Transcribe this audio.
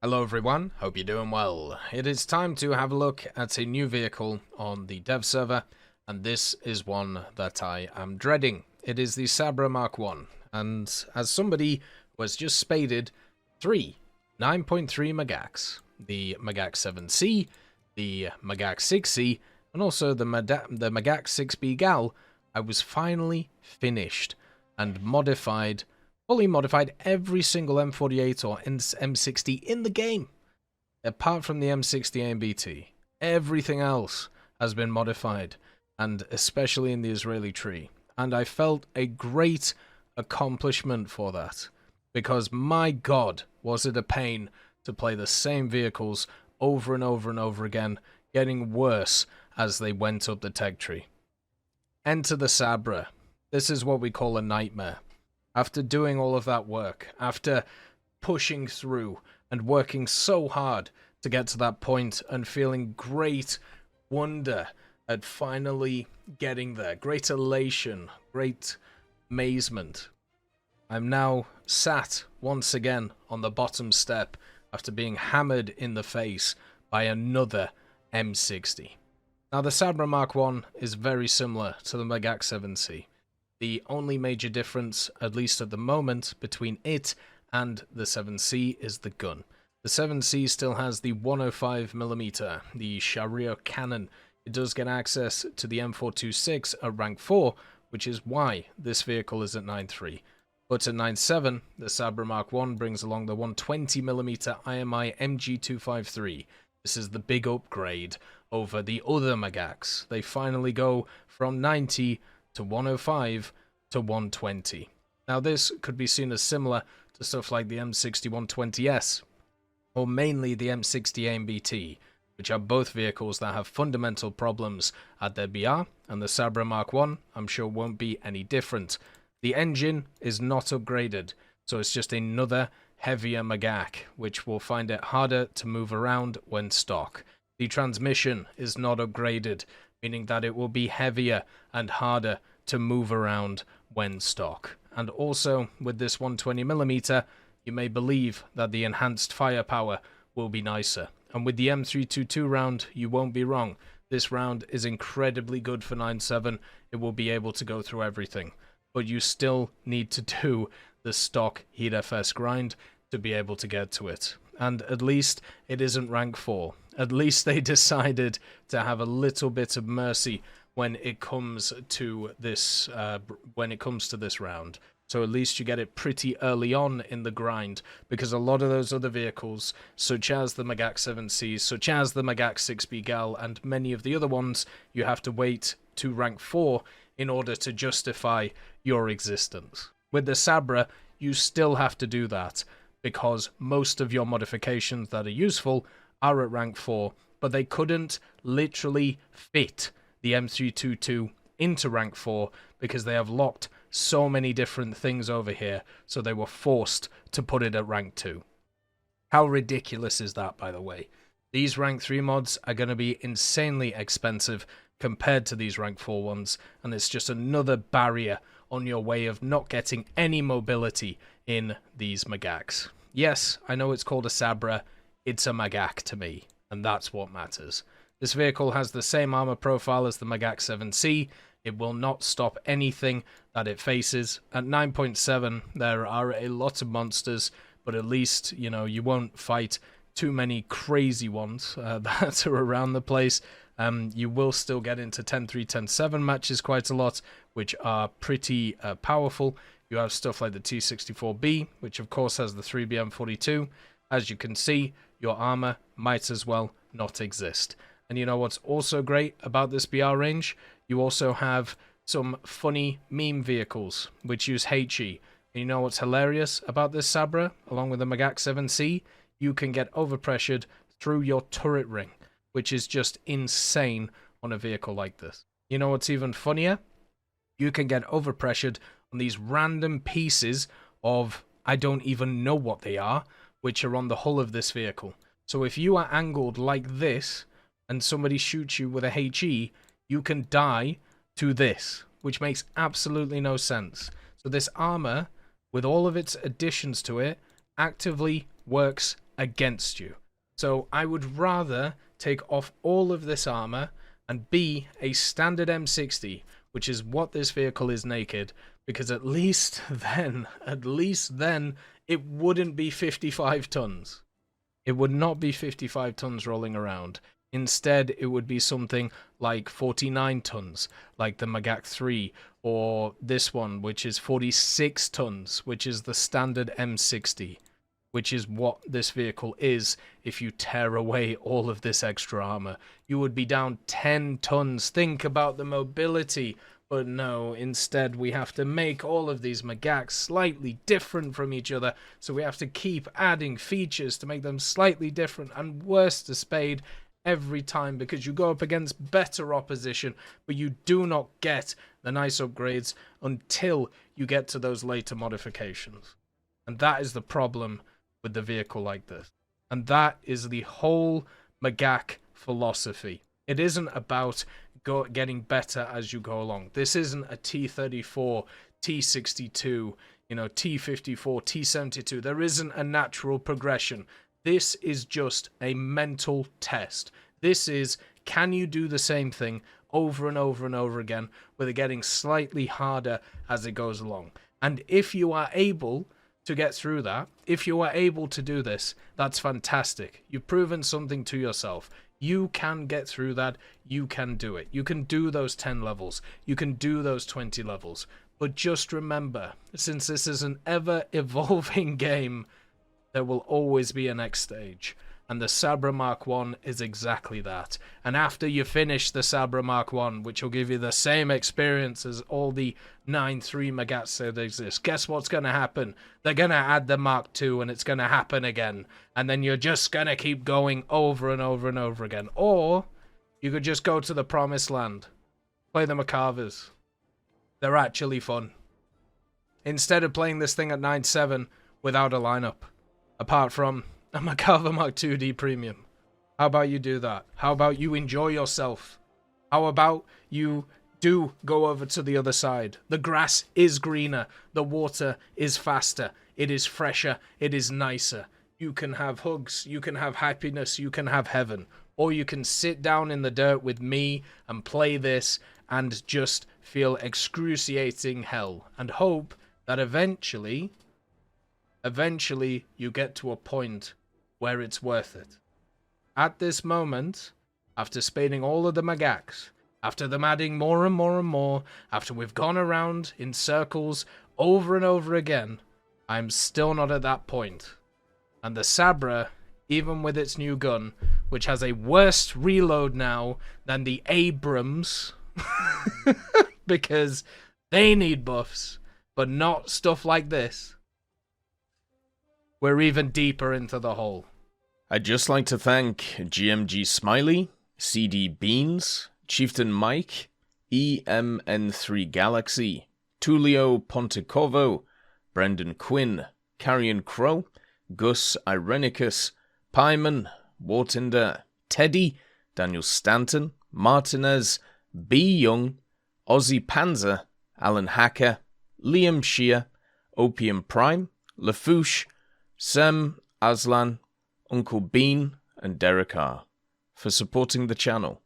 Hello everyone, hope you're doing well. It is time to have a look at a new vehicle on the dev server, and this is one that I am dreading. It is the Sabra Mk.1, and as somebody who has just spaded 9.3 Magacs, the Magac 7C, the Magac 6C, and also the Magac 6B Gal, I was finally finished and fully modified every single M48 or M60 in the game, apart from the M60 AMBT. Everything else has been modified, and especially in the Israeli tree. And I felt a great accomplishment for that, because my god, was it a pain to play the same vehicles over and over and over again, getting worse as they went up the tech tree. Enter the Sabra. This is what we call a nightmare. After doing all of that work, after pushing through and working so hard to get to that point and feeling great wonder at finally getting there, great elation, great amazement, I'm now sat once again on the bottom step after being hammered in the face by another M60. Now the Sabra Mk.1 is very similar to the Magac 7C. The only major difference, at least at the moment, between it and the 7C is the gun. The 7C still has the 105mm, the Sharia cannon. It does get access to the M426 at rank 4, which is why this vehicle is at 9.3. But at 9.7, the Sabra Mk.1 brings along the 120mm IMI MG253. This is the big upgrade over the other Magacs. They finally go from 90 to 105 to 120. Now this could be seen as similar to stuff like the M60-120S, or mainly the M60 AMBT, which are both vehicles that have fundamental problems at their BR, and the Sabra Mk.1 I'm sure won't be any different. The engine is not upgraded, so it's just another heavier Magac, which will find it harder to move around when stock. The transmission is not upgraded, meaning that it will be heavier and harder to move around when stock. And also, with this 120mm, you may believe that the enhanced firepower will be nicer. And with the M322 round, you won't be wrong. This round is incredibly good for 9.7. It will be able to go through everything. But you still need to do the stock Heat FS grind to be able to get to it. And at least it isn't rank 4. At least they decided to have a little bit of mercy when it comes to this round. So at least you get it pretty early on in the grind, because a lot of those other vehicles, such as the Magac 7C, such as the Magac 6B Gal, and many of the other ones, you have to wait to rank 4 in order to justify your existence. With the Sabra, you still have to do that, because most of your modifications that are useful are at rank 4, but they couldn't literally fit the M322 into rank 4 because they have locked so many different things over here, so they were forced to put it at rank 2. How ridiculous is that, by the way? These rank 3 mods are going to be insanely expensive compared to these rank 4 ones, and it's just another barrier on your way of not getting any mobility in these Magacs. Yes, I know it's called a Sabra, it's a Magac to me, and that's what matters. This vehicle has the same armor profile as the Magac 7C. It will not stop anything that it faces. At 9.7, there are a lot of monsters, but at least, you know, you won't fight too many crazy ones that are around the place. You will still get into 10-3, 10-7 matches quite a lot, which are pretty powerful. You have stuff like the T64B, which of course has the 3BM42. As you can see, your armor might as well not exist. And you know what's also great about this BR range? You also have some funny meme vehicles, which use HE. And you know what's hilarious about this Sabra, along with the Magac 7C? You can get overpressured through your turret ring, which is just insane on a vehicle like this. You know what's even funnier? You can get overpressured on these random pieces of, I don't even know what they are, which are on the hull of this vehicle. So if you are angled like this, and somebody shoots you with a HE, you can die to this, which makes absolutely no sense. So this armor, with all of its additions to it, actively works against you. So I would rather take off all of this armor and be a standard M60, which is what this vehicle is naked, because at least then, it wouldn't be 55 tons. It would not be 55 tons rolling around. Instead, it would be something like 49 tons, like the Magak 3, or this one, which is 46 tons, which is the standard M60, which is what this vehicle is if you tear away all of this extra armor. You would be down 10 tons. Think about the mobility. But no, instead we have to make all of these Magaks slightly different from each other, so we have to keep adding features to make them slightly different and worse to Spade every time, because you go up against better opposition, but you do not get the nice upgrades until you get to those later modifications. And that is the problem with the vehicle like this. And that is the whole Magak philosophy. It isn't about getting better as you go along. This isn't a T34, T62, T54, T72. There isn't a natural progression. This is just a mental test. This is, can you do the same thing over and over and over again, with it getting slightly harder as it goes along? And if you are able to get through that, if you are able to do this, that's fantastic. You've proven something to yourself. You can get through that. You can do it. You can do those 10 levels. You can do those 20 levels. But just remember, since this is an ever-evolving game, there will always be a next stage. And the Sabra Mk.1 is exactly that. And after you finish the Sabra Mk.1, which will give you the same experience as all the 9.3 Magats that exist, guess what's going to happen? They're going to add the Mk.2, and it's going to happen again. And then you're just going to keep going over and over and over again. Or you could just go to the Promised Land. Play the Macavers. They're actually fun. Instead of playing this thing at 9.7 without a lineup. Apart from a Macava Mark 2D Premium. How about you do that? How about you enjoy yourself? How about you do go over to the other side? The grass is greener. The water is faster. It is fresher. It is nicer. You can have hugs. You can have happiness. You can have heaven. Or you can sit down in the dirt with me and play this and just feel excruciating hell. And hope that eventually you get to a point where it's worth it. At this moment, after spading all of the Magaks, after them adding more and more and more, after we've gone around in circles over and over again, I'm still not at that point. And the Sabra, even with its new gun, which has a worse reload now than the Abrams, because they need buffs, but not stuff like this, we're even deeper into the hole. I'd just like to thank GMG Smiley, CD Beans, Chieftain Mike, EMN3 Galaxy, Tulio Pontecovo, Brendan Quinn, Carrion Crow, Gus Irenicus, Pyman, Wartinder, Teddy, Daniel Stanton, Martinez, B. Young, Ozzy Panzer, Alan Hacker, Liam Shear, Opium Prime, Lafouche, Sem, Aslan, Uncle Bean, and Derek R. for supporting the channel.